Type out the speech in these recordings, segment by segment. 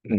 So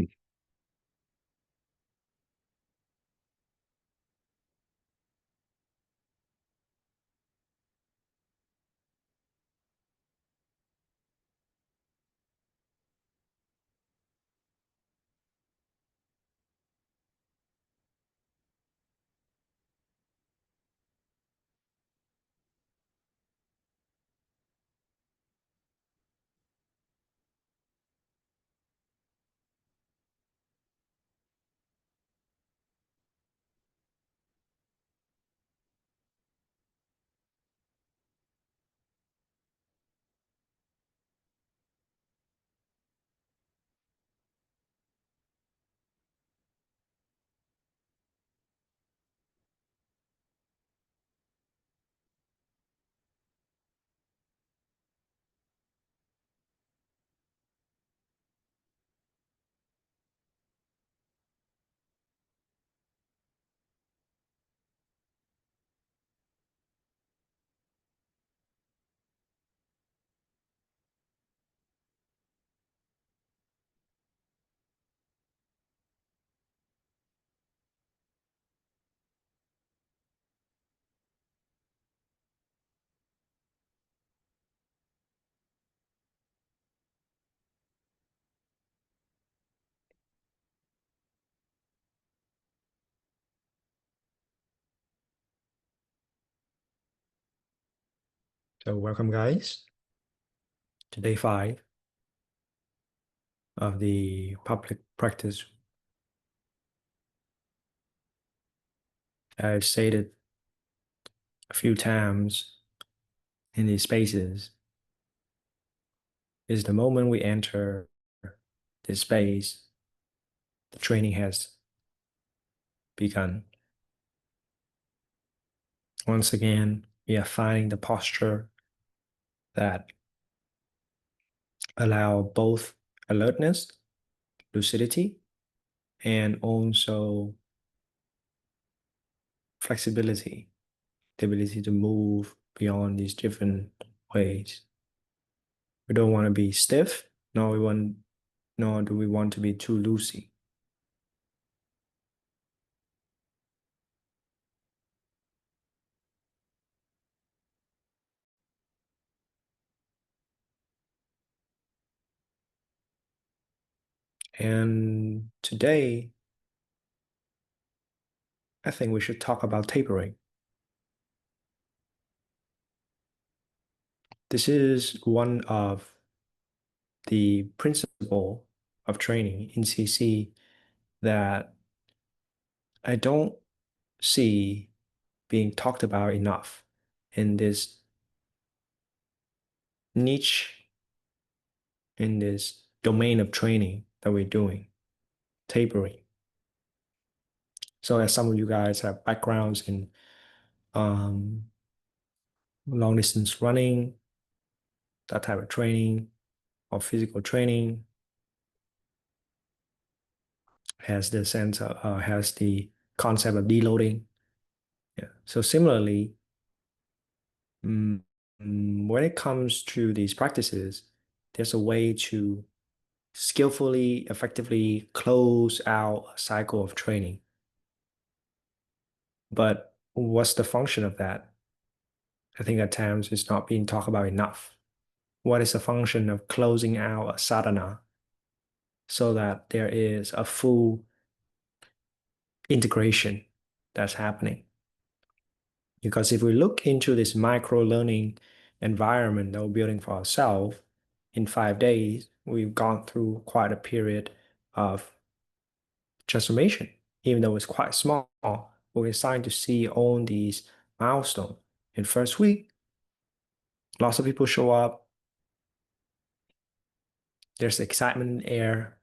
welcome guys to day 5 of the public practice. I've stated a few times in these spaces is the moment we enter this space, the training has begun. Once again, we are finding the posture that allow both alertness, lucidity, and also flexibility, the ability to move beyond these different ways. We don't want to be stiff, nor do we want to be too loosey. And today, I think we should talk about tapering. This is one of the principle of training in CC that I don't see being talked about enough in this niche, in this domain of training that we're doing, tapering. So as some of you guys have backgrounds in long distance running, that type of training, or physical training, has the concept of deloading. Yeah. So similarly, when it comes to these practices, there's a way to skillfully, effectively close out a cycle of training. But what's the function of that? I think at times it's not being talked about enough. What is the function of closing out a sadhana so that there is a full integration that's happening? Because if we look into this micro learning environment that we're building for ourselves, in 5 days, we've gone through quite a period of transformation, even though it's quite small. We're starting to see all these milestones. In first week, lots of people show up. There's excitement in the air.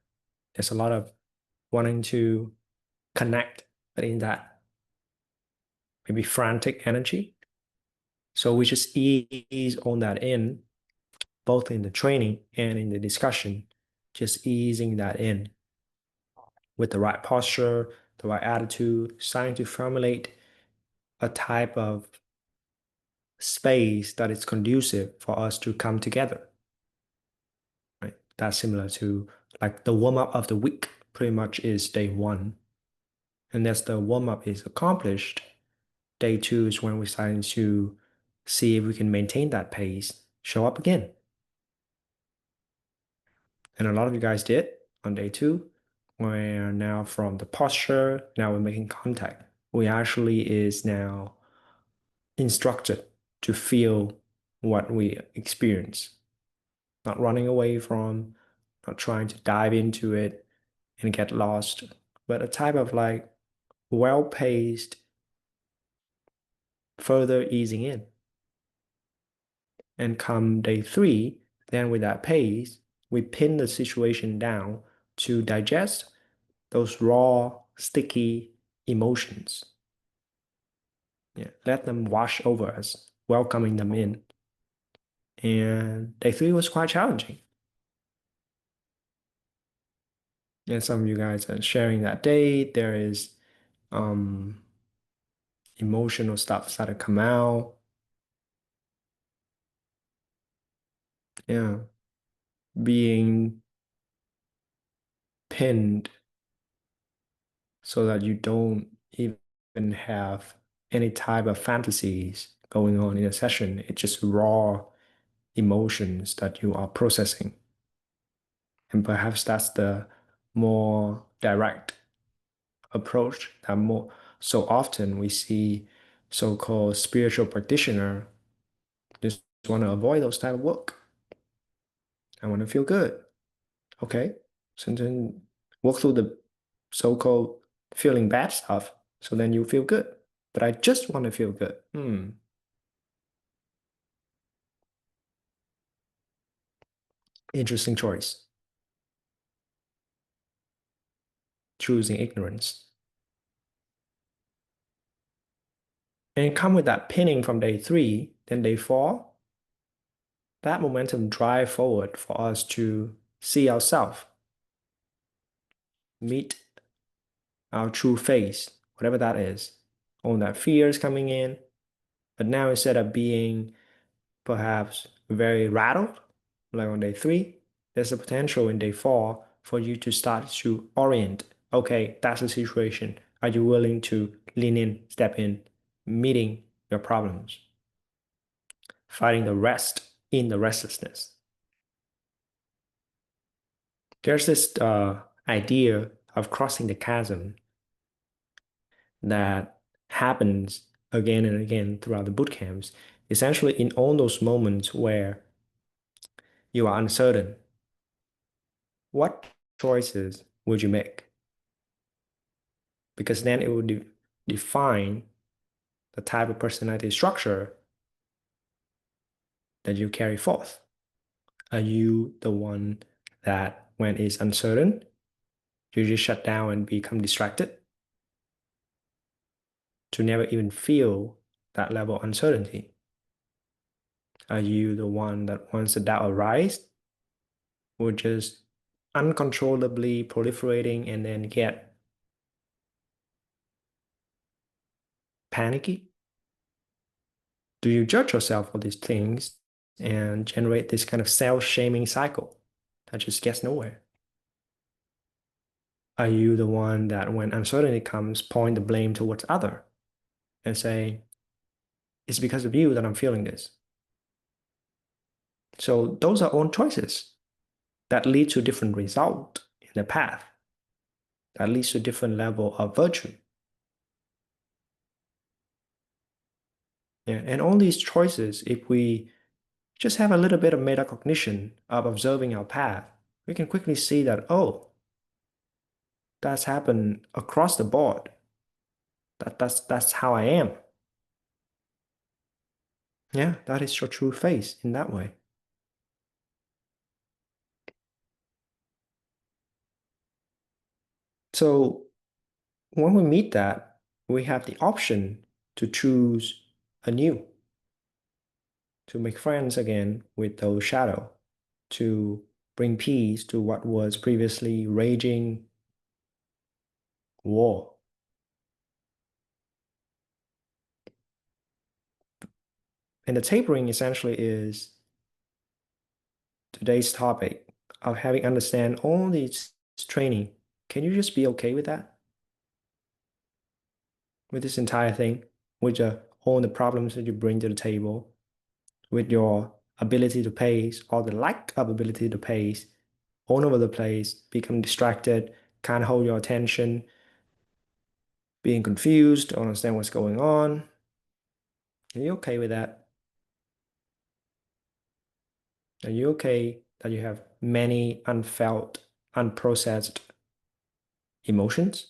There's a lot of wanting to connect, but in that maybe frantic energy. So we just ease on that in, both in the training and in the discussion, just easing that in with the right posture, the right attitude, starting to formulate a type of space that is conducive for us to come together. Right? That's similar to like the warm-up of the week pretty much is day one. And as the warm-up is accomplished, day two is when we're starting to see if we can maintain that pace, show up again. And a lot of you guys did on day two. Where now from the posture, now we're making contact. We actually is now instructed to feel what we experience, not running away from, not trying to dive into it and get lost, but a type of like well-paced, further easing in. And come day three, then with that pace, we pin the situation down to digest those raw, sticky emotions. Yeah, let them wash over us, welcoming them in. And day three was quite challenging. And some of you guys are sharing that day. There is emotional stuff started to come out. Yeah, being pinned so that you don't even have any type of fantasies going on in a session. It's just raw emotions that you are processing. And perhaps that's the more direct approach that more so often we see so-called spiritual practitioner just want to avoid those type of work. I want to feel good. Okay. So then work through the so-called feeling bad stuff. So then you feel good. But I just want to feel good. Interesting choice. Choosing ignorance. And come with that pinning from day three, then day four, that momentum drive forward for us to see ourselves, meet our true face, whatever that is. All that fear is coming in. But now instead of being perhaps very rattled, like on day three, there's a potential in day four for you to start to orient. Okay, that's the situation. Are you willing to lean in, step in, meeting your problems, finding the rest in the restlessness? There's this idea of crossing the chasm that happens again and again throughout the boot camps. Essentially, in all those moments where you are uncertain, what choices would you make? Because then it will define the type of personality structure that you carry forth. Are you the one that, when it's uncertain, you just shut down and become distracted to never even feel that level of uncertainty? Are you the one that once the doubt arises, will just uncontrollably proliferating and then get panicky? Do you judge yourself for these things and generate this kind of self-shaming cycle that just gets nowhere? Are you the one that when uncertainty comes, point the blame towards other and say, it's because of you that I'm feeling this? So those are own choices that lead to different result in the path, that leads to different level of virtue. Yeah, and all these choices, if we just have a little bit of metacognition of observing our path, we can quickly see that, oh, that's happened across the board. That's how I am. Yeah, that is your true face in that way. So when we meet that, we have the option to choose anew, to make friends again with those shadow, to bring peace to what was previously raging war. And the tapering essentially is today's topic of having understand all these training, can you just be okay with that? With this entire thing, with all the problems that you bring to the table, with your ability to pace or the lack of ability to pace, all over the place, become distracted, can't hold your attention, being confused, don't understand what's going on. Are you okay with that? Are you okay that you have many unfelt, unprocessed emotions?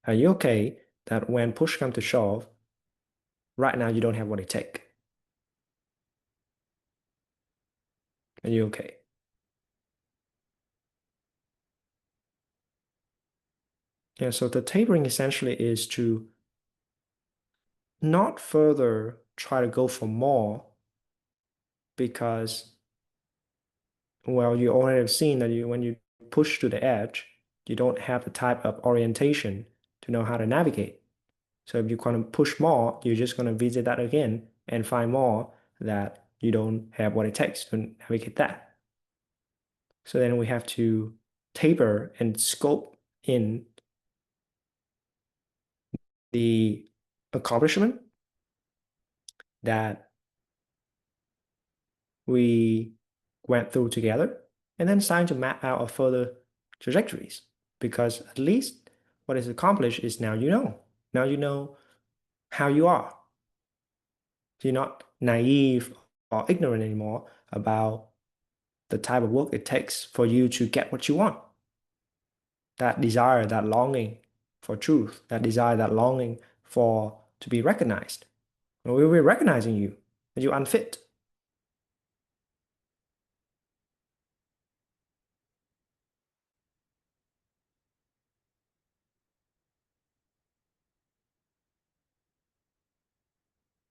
Are you okay that when push comes to shove, right now you don't have what it takes? Are you okay? Yeah, so the tapering essentially is to not further try to go for more because, well, you already have seen that when you push to the edge, you don't have the type of orientation to know how to navigate. So if you're going to push more, you're just going to visit that again and find more that you don't have what it takes to navigate that. So then we have to taper and scope in the accomplishment that we went through together, and then starting to map out our further trajectories. Because at least what is accomplished is now you know. Now you know how you are. You're not naive or ignorant anymore about the type of work it takes for you to get what you want. That desire, that longing for truth, that desire, that longing for to be recognized. We're recognizing you, that you're unfit.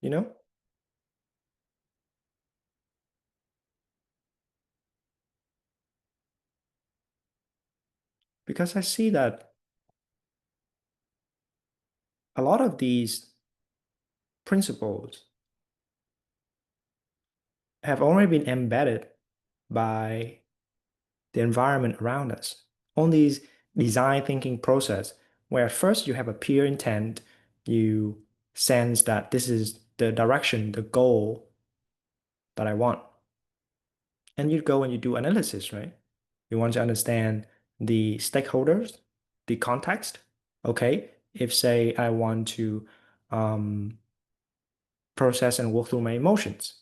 You know? Because I see that a lot of these principles have already been embedded by the environment around us. On these design thinking process, where at first you have a pure intent, you sense that this is the direction, the goal that I want. And you go and you do analysis, right? You want to understand the stakeholders, the context. Okay, if say I want to um, process and work through my emotions.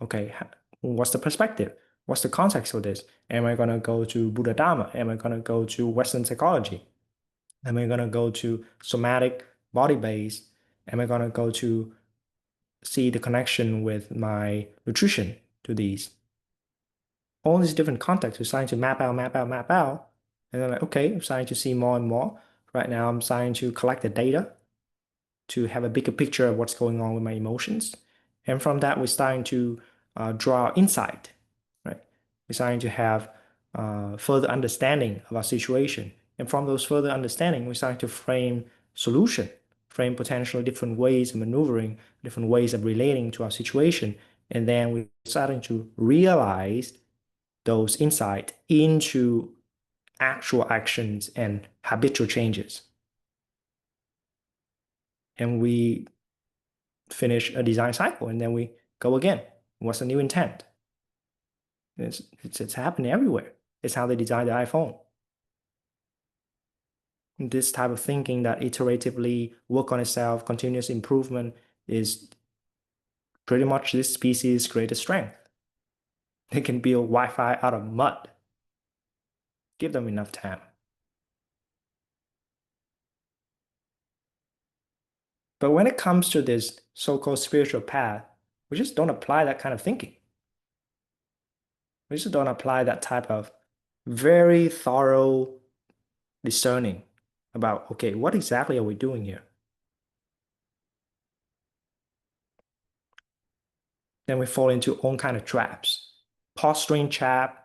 Okay, what's the perspective? What's the context for this? Am I going to go to Buddha Dharma? Am I going to go to Western psychology? Am I going to go to somatic body base? Am I going to go to see the connection with my nutrition to these? All these different contexts, we're starting to map out, map out, map out. And then like, okay, I'm starting to see more and more. Right now, I'm starting to collect the data to have a bigger picture of what's going on with my emotions. And from that, we're starting to draw insight, right? We're starting to have further understanding of our situation. And from those further understanding, we're starting to frame solution, frame potentially different ways of maneuvering, different ways of relating to our situation. And then we're starting to realize those insights into actual actions and habitual changes. And we finish a design cycle and then we go again. What's the new intent? It's happening everywhere. It's how they design the iPhone. This type of thinking that iteratively work on itself, continuous improvement is pretty much this species' greatest strength. They can build Wi-Fi out of mud. Give them enough time. But when it comes to this so-called spiritual path, we just don't apply that kind of thinking. We just don't apply that type of very thorough discerning about, okay, what exactly are we doing here? Then we fall into all kind of traps. Posturing trap.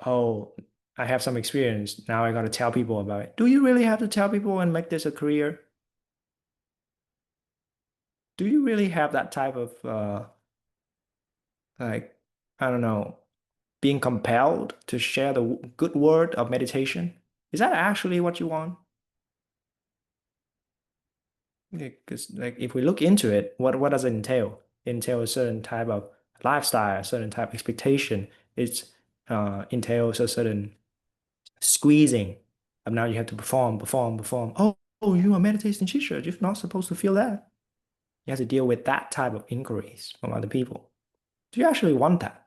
Oh, I have some experience. Now I got to tell people about it. Do you really have to tell people and make this a career? Do you really have that type of like I don't know, being compelled to share the good word of meditation? Is that actually what you want? Because like if we look into it, what does it entail? It entails a certain type of lifestyle, a certain type of expectation. It entails a certain squeezing. And now you have to perform, perform, perform. Oh, you're a meditation teacher. You're not supposed to feel that. You have to deal with that type of inquiries from other people. Do you actually want that?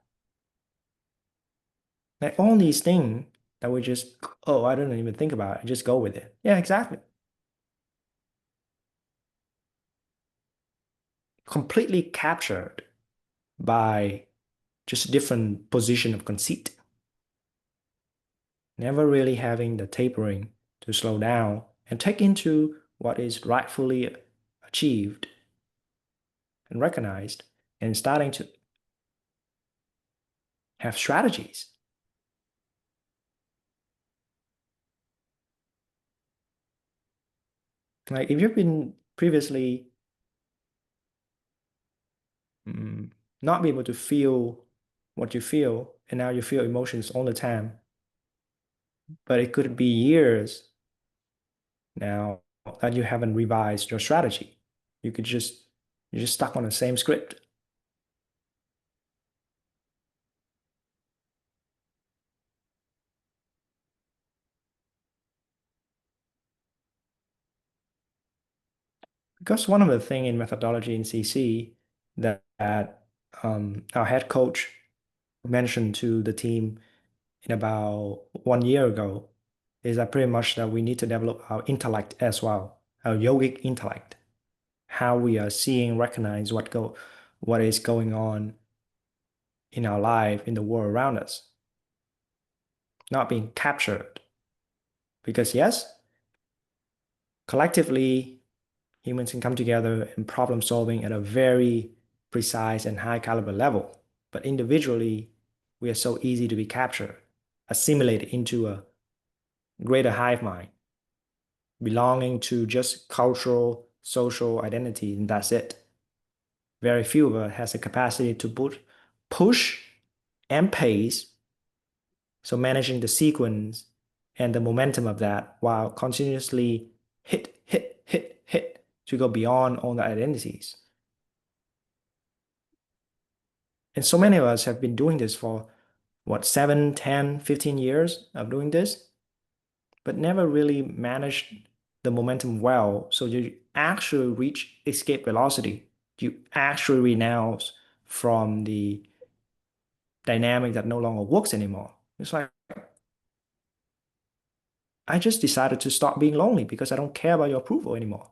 Like all these things that we just, oh, I don't even think about it. Just go with it. Yeah, exactly. Completely captured by just different position of conceit. Never really having the tapering to slow down and take into what is rightfully achieved and recognized and starting to have strategies. Like if you've been previously mm, not be able to feel what you feel, and now you feel emotions all the time, but it could be years now that you haven't revised your strategy. You could just you're just stuck on the same script. Because one of the thing in methodology in CC that our head coach mentioned to the team in about 1 year ago is that pretty much that we need to develop our intellect as well, our yogic intellect, how we are seeing, recognize what is going on in our life, in the world around us, not being captured. Because yes, collectively, humans can come together and problem solving at a very precise and high caliber level. But individually, we are so easy to be captured, assimilated into a greater hive mind, belonging to just cultural, social identity, and that's it. Very few of us has the capacity to push and pace, so managing the sequence and the momentum of that while continuously hit to go beyond all the identities. And so many of us have been doing this for what, 7, 10, 15 years of doing this, but never really managed the momentum well. So you actually reach escape velocity. You actually renounce from the dynamic that no longer works anymore. It's like, I just decided to stop being lonely because I don't care about your approval anymore.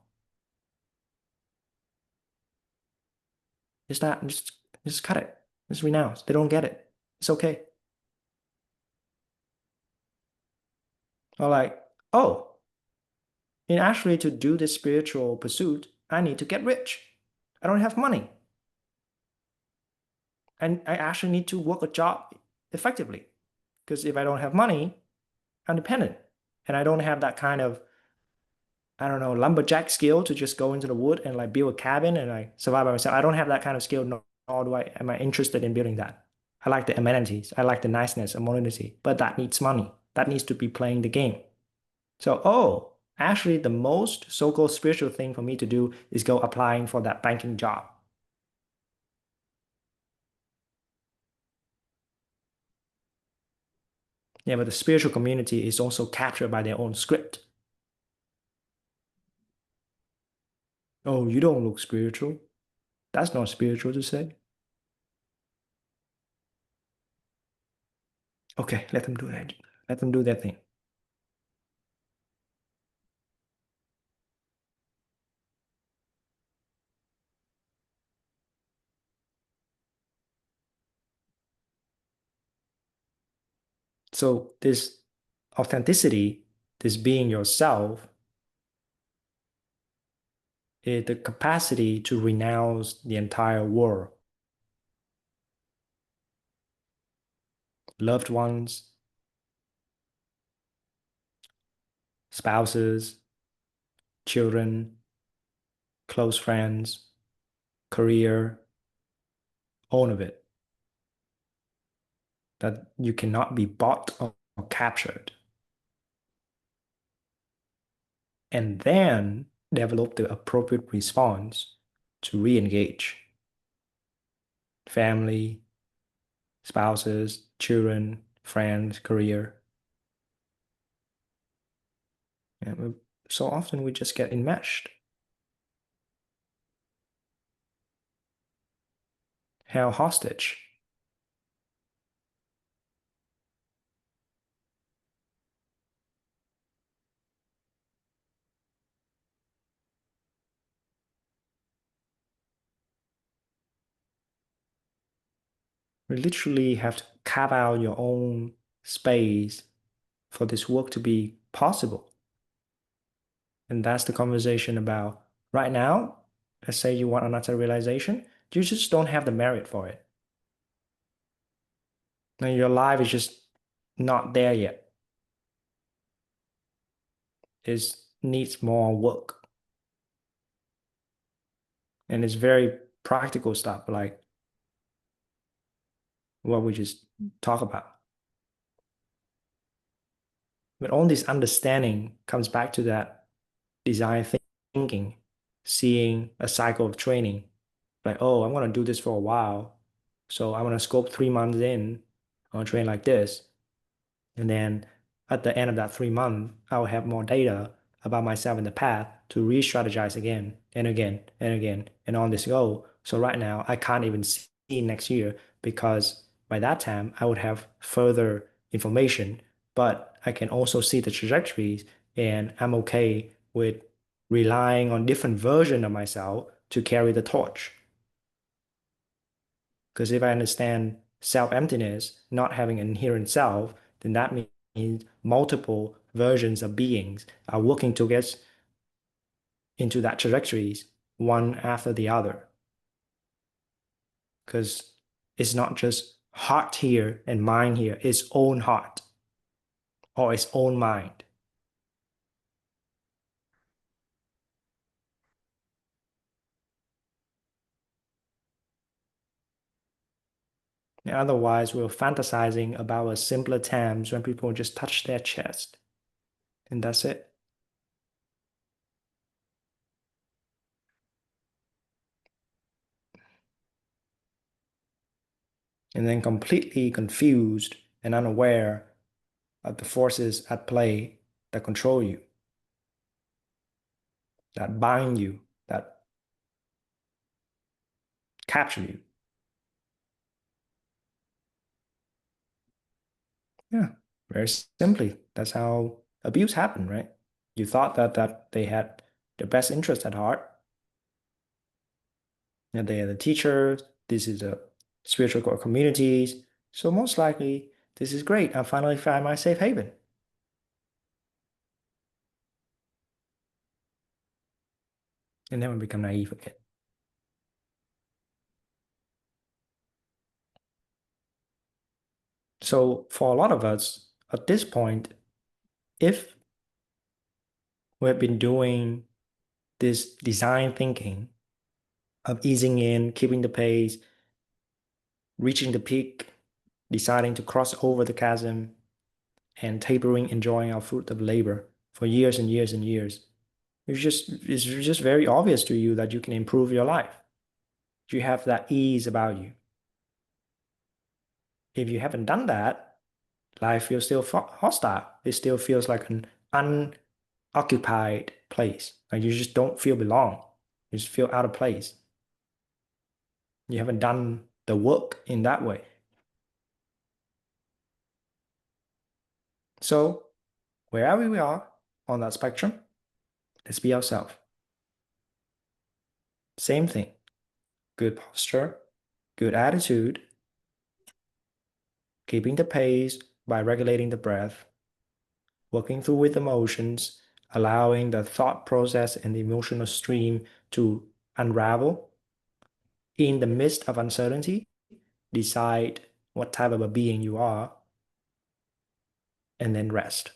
It's not, just cut it. Just renounce. They don't get it. It's okay. Or like, oh, in actually to do this spiritual pursuit, I need to get rich. I don't have money. And I actually need to work a job effectively. Because if I don't have money, I'm dependent. And I don't have that kind of, I don't know, lumberjack skill to just go into the wood and like build a cabin and like survive by myself. I don't have that kind of skill, nor am I interested in building that. I like the amenities. I like the niceness and modernity, but that needs money. That needs to be playing the game. So, oh, actually the most so-called spiritual thing for me to do is go applying for that banking job. Yeah, but the spiritual community is also captured by their own script. Oh, you don't look spiritual. That's not spiritual to say. Okay, let them do that. Let them do their thing. So this authenticity, this being yourself, is the capacity to renounce the entire world, loved ones, spouses, children, close friends, career, all of it. that you cannot be bought or captured. And then develop the appropriate response to re-engage family, spouses, children, friends, career. And so often we just get enmeshed, held hostage. You literally have to carve out your own space for this work to be possible. And that's the conversation about right now. Let's say you want another realization, you just don't have the merit for it. And your life is just not there yet. It needs more work. And it's very practical stuff like what we just talk about. But all this understanding comes back to that design thinking, seeing a cycle of training. Like, oh, I'm going to do this for a while. So I'm going to scope 3 months in. I'm going to train like this. And then at the end of that 3 months, I'll have more data about myself in the path to re-strategize again and again and again and on this go. So right now, I can't even see next year because by that time, I would have further information, but I can also see the trajectories and I'm okay with relying on different version of myself to carry the torch. Because if I understand self-emptiness, not having an inherent self, then that means multiple versions of beings are working together into that trajectories, one after the other. Because it's not just heart here and mind here, its own heart or its own mind. And otherwise, we're fantasizing about a simpler times when people just touch their chest, and that's it. And then completely confused and unaware of the forces at play that control you, that bind you, that capture you. Yeah, very simply, that's how abuse happened, right? You thought that they had the best interest at heart, and they are the teachers, this is the spiritual core communities. So most likely, this is great. I finally found my safe haven. And then we become naive again. So for a lot of us, at this point, if we've been doing this design thinking of easing in, keeping the pace, reaching the peak, deciding to cross over the chasm, and tapering, enjoying our fruit of labor for years and years and years. It's just very obvious to you that you can improve your life. You have that ease about you. If you haven't done that, life feels still hostile. It still feels like an unoccupied place. Like you just don't feel belong. You just feel out of place. You haven't done the work in that way. So wherever we are on that spectrum, let's be ourselves. Same thing. Good posture, good attitude, keeping the pace by regulating the breath, working through with emotions, allowing the thought process and the emotional stream to unravel. In the midst of uncertainty, decide what type of a being you are, and then rest.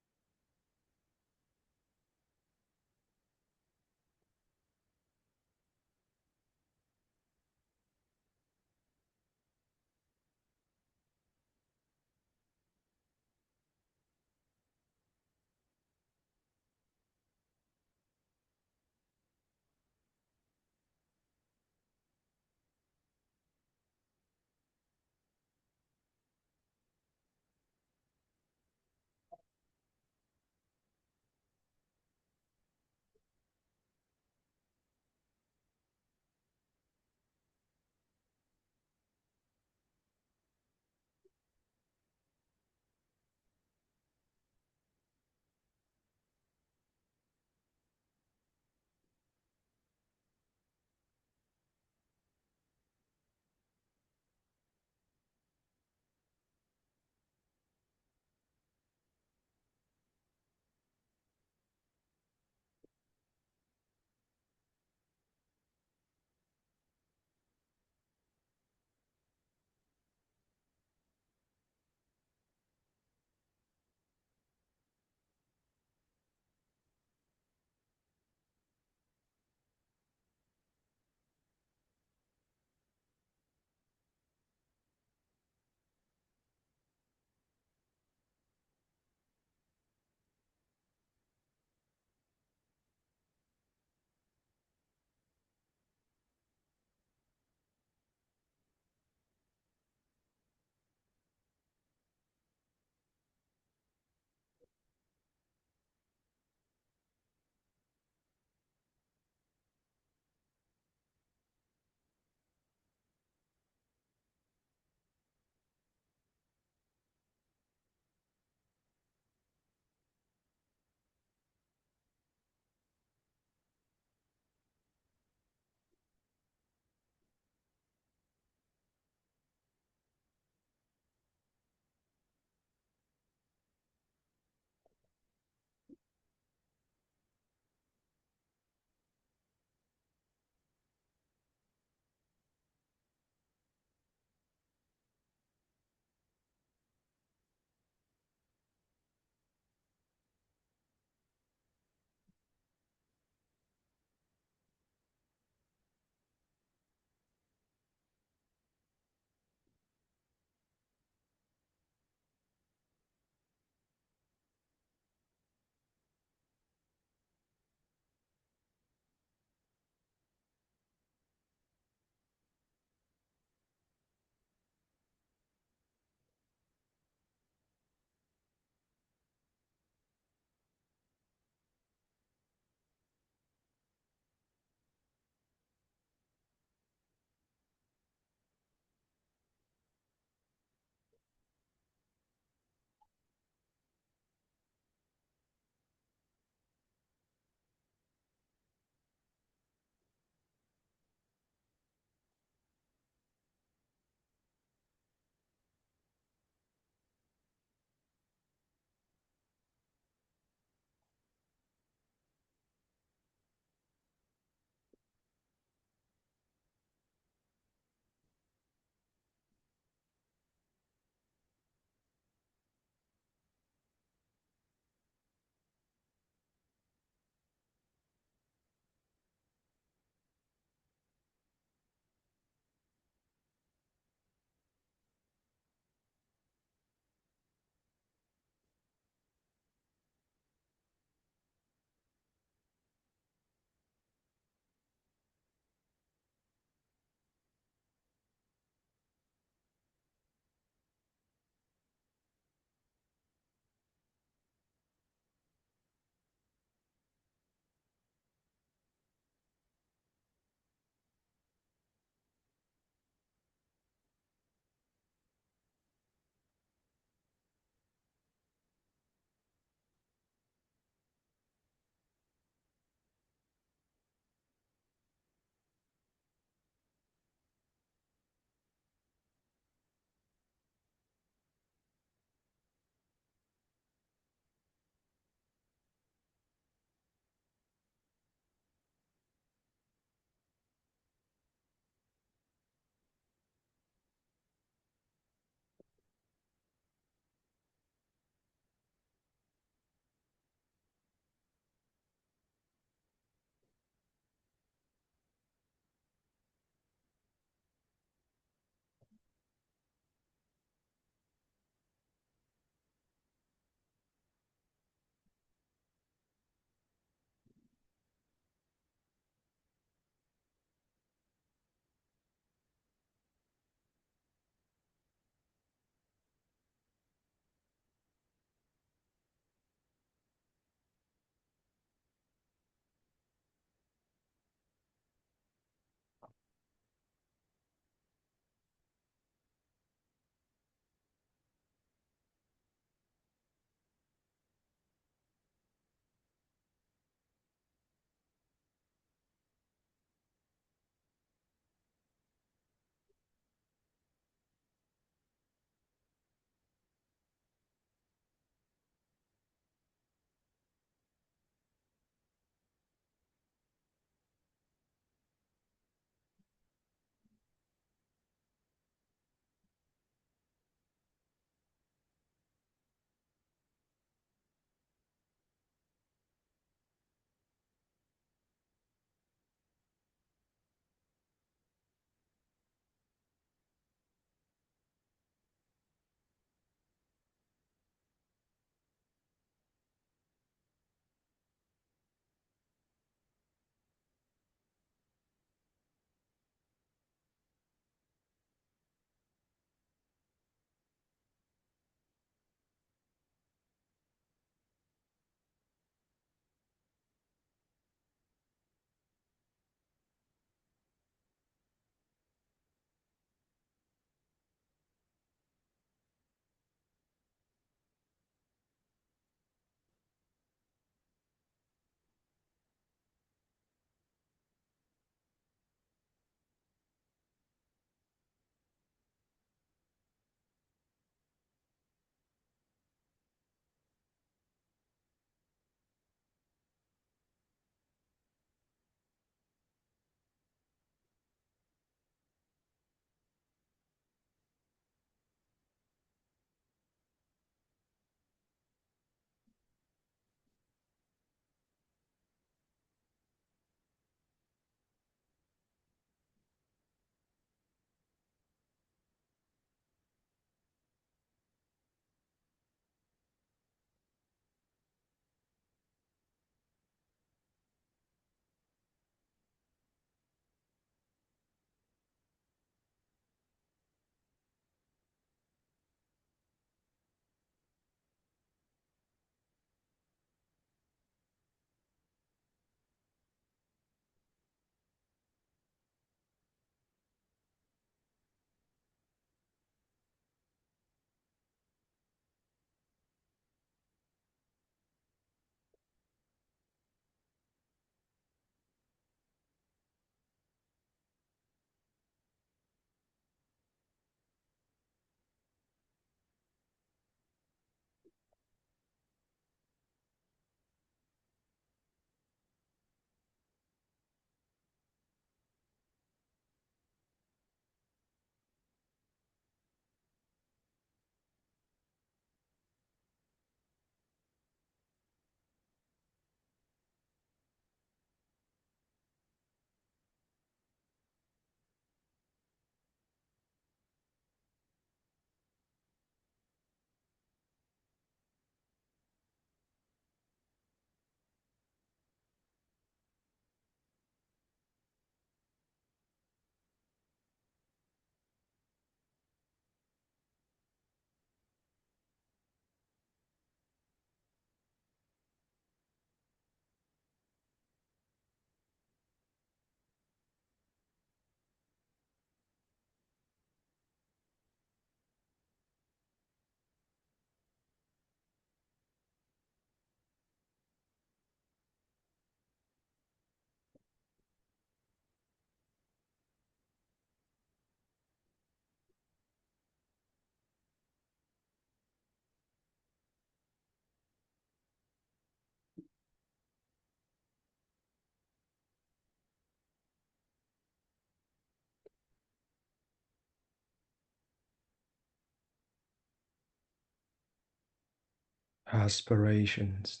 aspirations,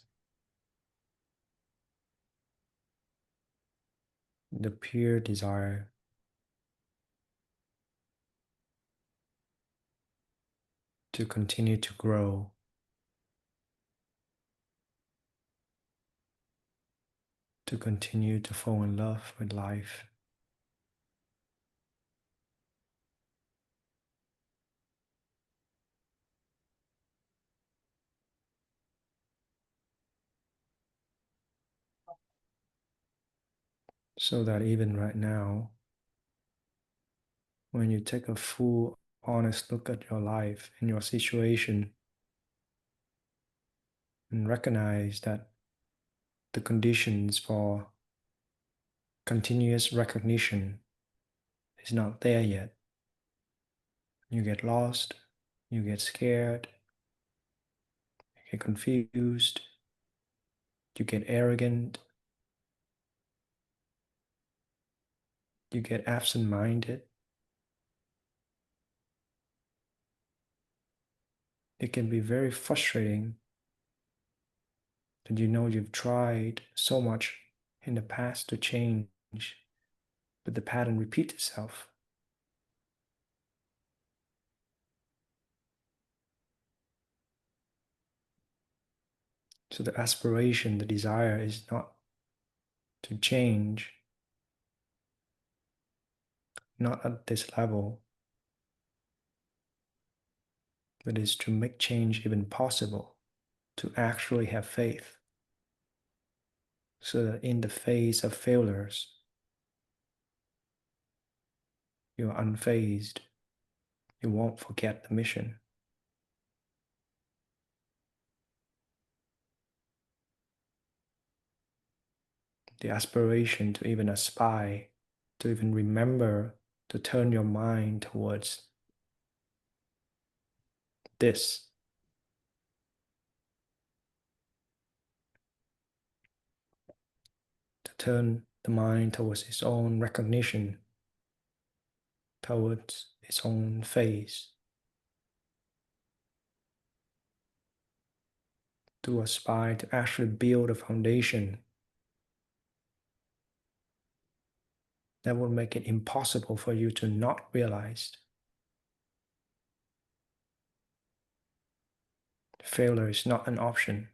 the pure desire to continue to grow, to continue to fall in love with life. So that even right now, when you take a full, honest look at your life and your situation, and recognize that the conditions for continuous recognition is not there yet. You get lost, you get scared, you get confused, you get arrogant, you get absent-minded. It can be very frustrating that you know you've tried so much in the past to change, but the pattern repeats itself. So the aspiration, the desire is not to change, not at this level, but is to make change even possible, to actually have faith. So that in the face of failures, you're unfazed, you won't forget the mission. The aspiration to even aspire, to even remember, to turn your mind towards this. To turn the mind towards its own recognition, towards its own face. To aspire to actually build a foundation that will make it impossible for you to not realize failure is not an option.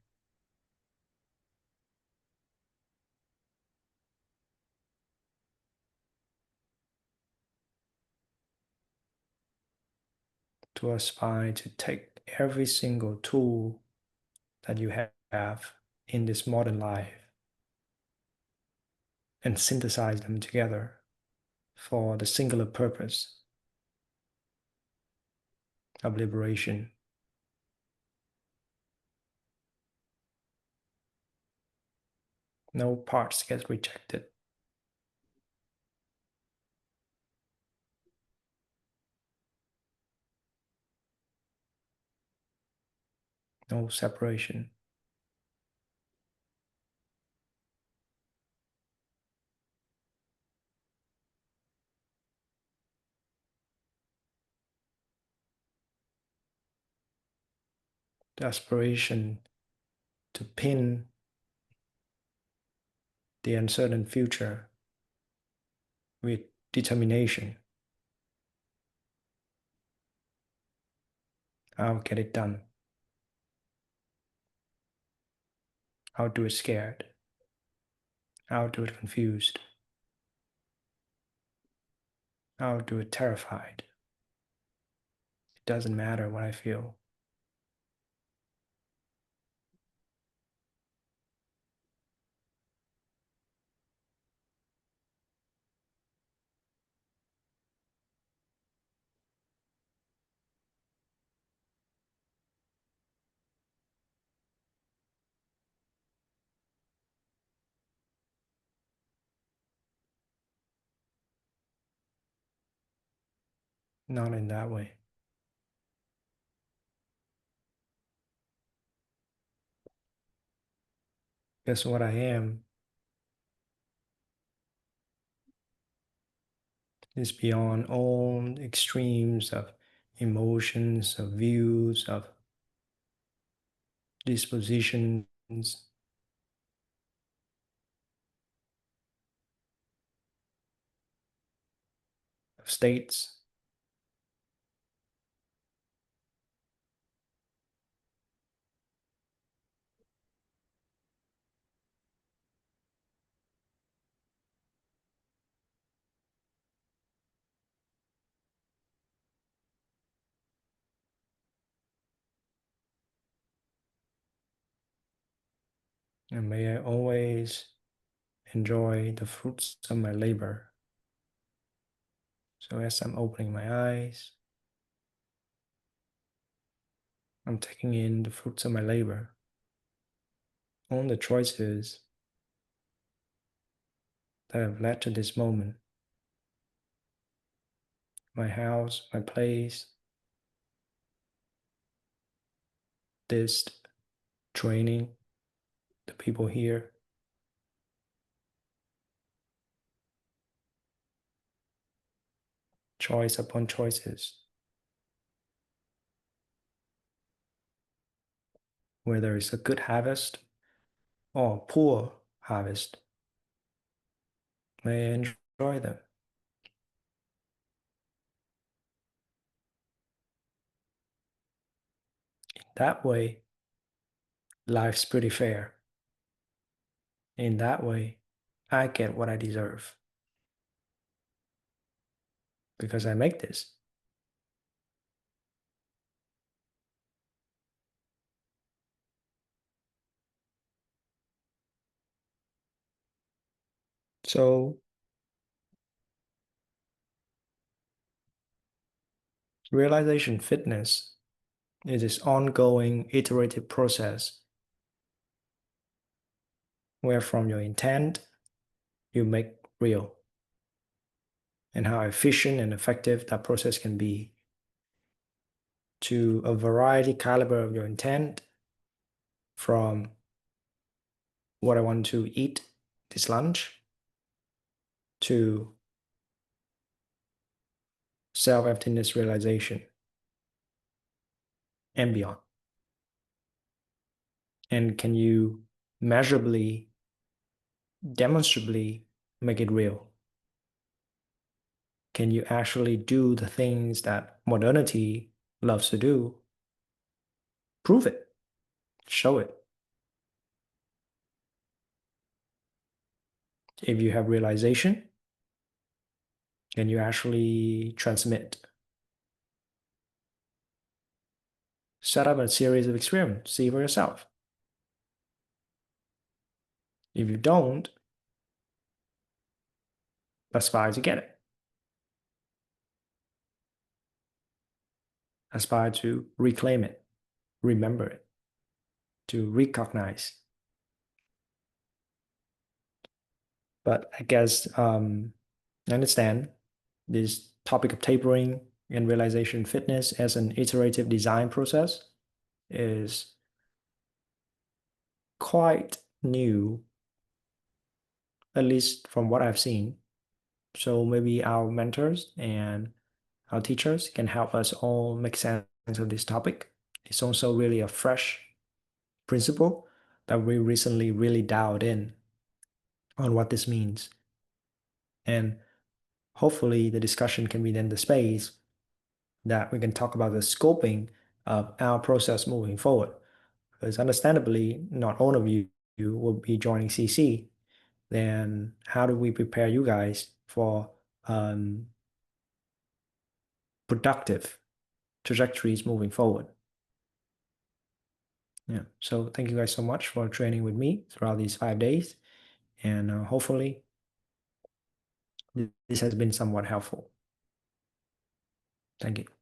To aspire to take every single tool that you have in this modern life and synthesize them together for the singular purpose of liberation. No parts get rejected. No separation. The aspiration to pin the uncertain future with determination. I'll get it done. I'll do it scared. I'll do it confused. I'll do it terrified. It doesn't matter what I feel. Not in that way. Because what I am is beyond all extremes of emotions, of views, of dispositions, of states. And may I always enjoy the fruits of my labor. So as I'm opening my eyes, I'm taking in the fruits of my labor, all the choices that have led to this moment. My house, my place, this training, the people here. Choice upon choices. Whether it's a good harvest or poor harvest, may I enjoy them. In that way, life's pretty fair. In that way, I get what I deserve. Because I make this. So, realization fitness is this ongoing iterative process where from your intent, you make real. And how efficient and effective that process can be to a variety caliber of your intent, from what I want to eat this lunch to self-emptiness realization and beyond. And can you measurably, demonstrably make it real? Can you actually do the things that modernity loves to do? Prove it, show it. If you have realization, can you actually transmit? Set up a series of experiments, see for yourself. If you don't, aspire to get it. Aspire to reclaim it, remember it, to recognize. But I guess I understand this topic of tapering and realization fitness as an iterative design process is quite new, at least from what I've seen. So maybe our mentors and our teachers can help us all make sense of this topic. It's also really a fresh principle that we recently really dialed in on what this means. And hopefully the discussion can be then the space that we can talk about the scoping of our process moving forward. Because understandably, not all of you will be joining CC. Then how do we prepare you guys for productive trajectories moving forward? Yeah. So thank you guys so much for training with me throughout these 5 days. And hopefully this has been somewhat helpful. Thank you.